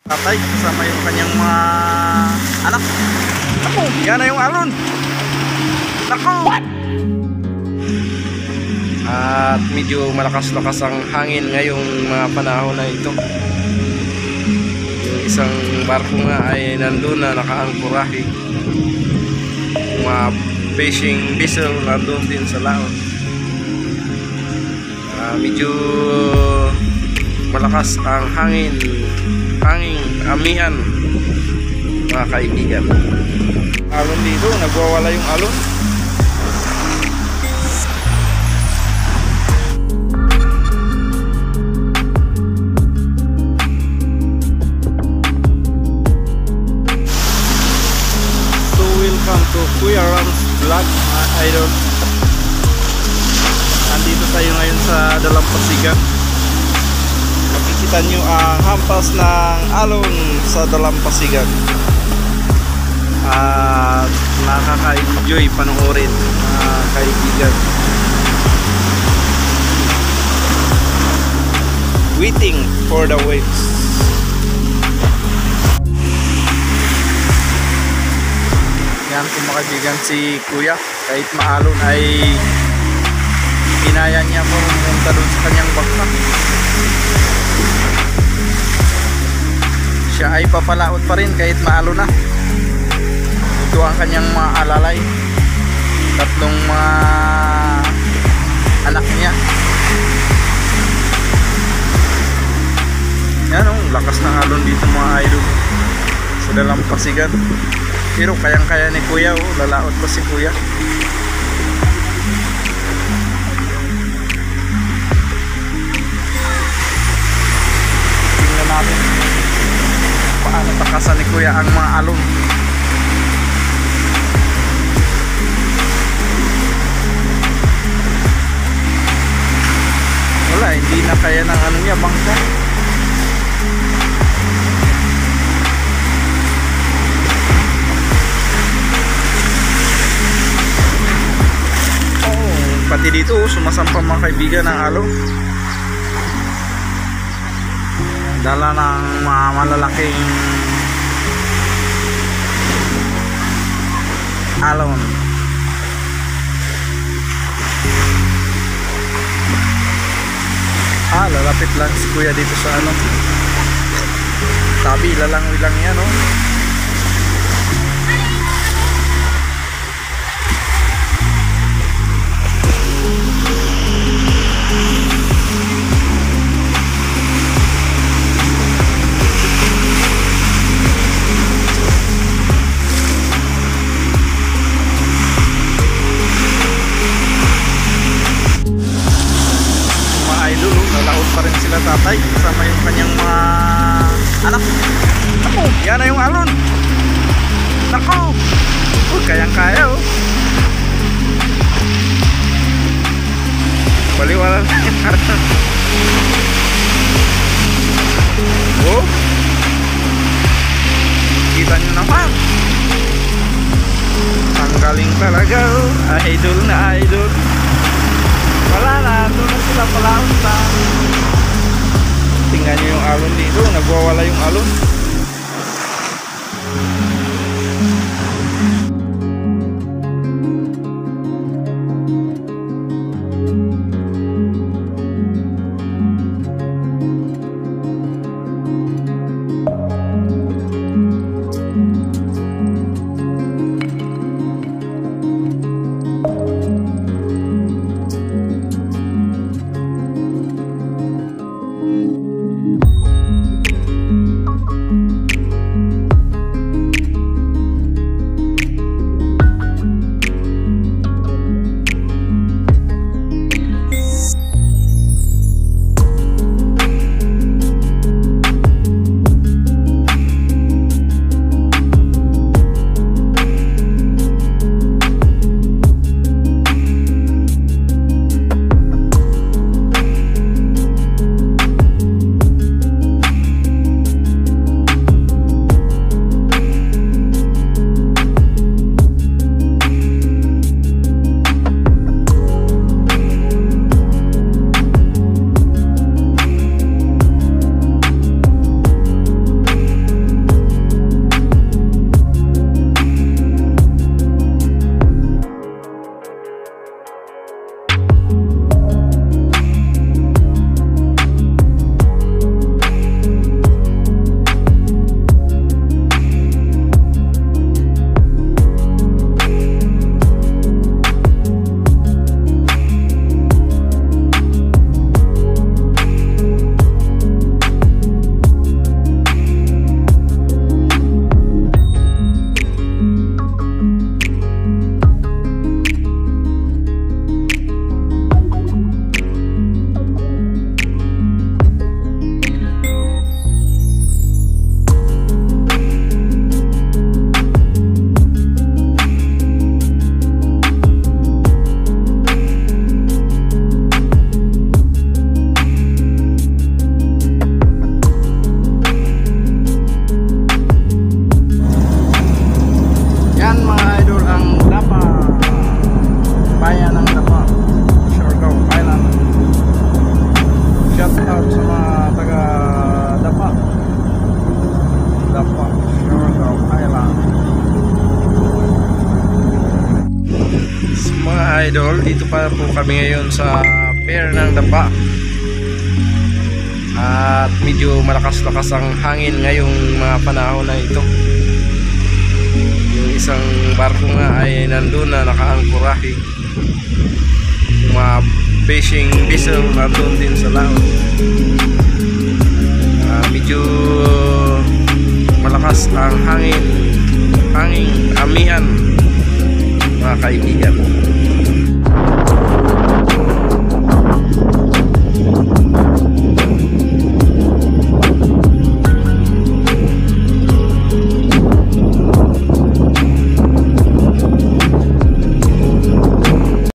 Tatay kasama yung kanyang mga anak. Ako, yan na yung alon. Nako. At medyo malakas-lakas ang hangin ngayong mga panahon na ito. Yung isang barko nga ay nandun na nakaangkurahe. Mga fishing vessel nandun din sa laot. Medyo malakas ang hanging amihan, mga kaibigan. Alon dito, nagwawala yung alon. So welcome to Kuya Ram's vlog, mga idol. Nandito tayo ngayon sa Dalampasigan. Makikita nyo ang hampas ng alon sa Dalampasigan. At nakaka-enjoy panoorin, mga kaibigan. Waiting for the waves. Yan po mga kaibigan, si Kuya kahit maalon ay inaya niya po pumunta doon sa kanyang bakla. Siya ay papalaot pa rin kahit maalo na. Ito ang kanyang mga alalay, tatlong mga anak niya. Yan o, lakas ng alon dito mga idol sa Dalampasigan. Pero kayang-kaya ni Kuya o, lalaot pa si Kuya. Tingnan natin paano takasan ni Kuya ang mga alon. Wala, hindi na kaya ng ano niya, bangka. Pati dito sumasampa mga kaibigan ng alon. Dala ng mga malalaking alon. Lalapit lang si Kuya dito sa ano, tabi, lalang-ilang yan, oh. Nalaot pa rin sila tatay kasama yung kanyang mga anak. Ako, yan na yung alon. Nako, kayang-kaya oh. Baliwala na yung alon. Oh, kita nyo naman, ang galing talaga oh. Idol na idol. Wala na, doon na sila palaot na. Tingnan nyo yung alon dito, nagwawala yung alon. Dapa, Siargao Island. So, mga idol, dito pa po kami ngayon sa pier ng Dapa. At medyo malakas-lakas ang hangin ngayong mga panahon na ito. Yung isang barko nga ay nandun na nakaangkurahe. Yung mga fishing vessel nandun din sa laot. Medyo malakas ang hangin, amihan mga kaibigan.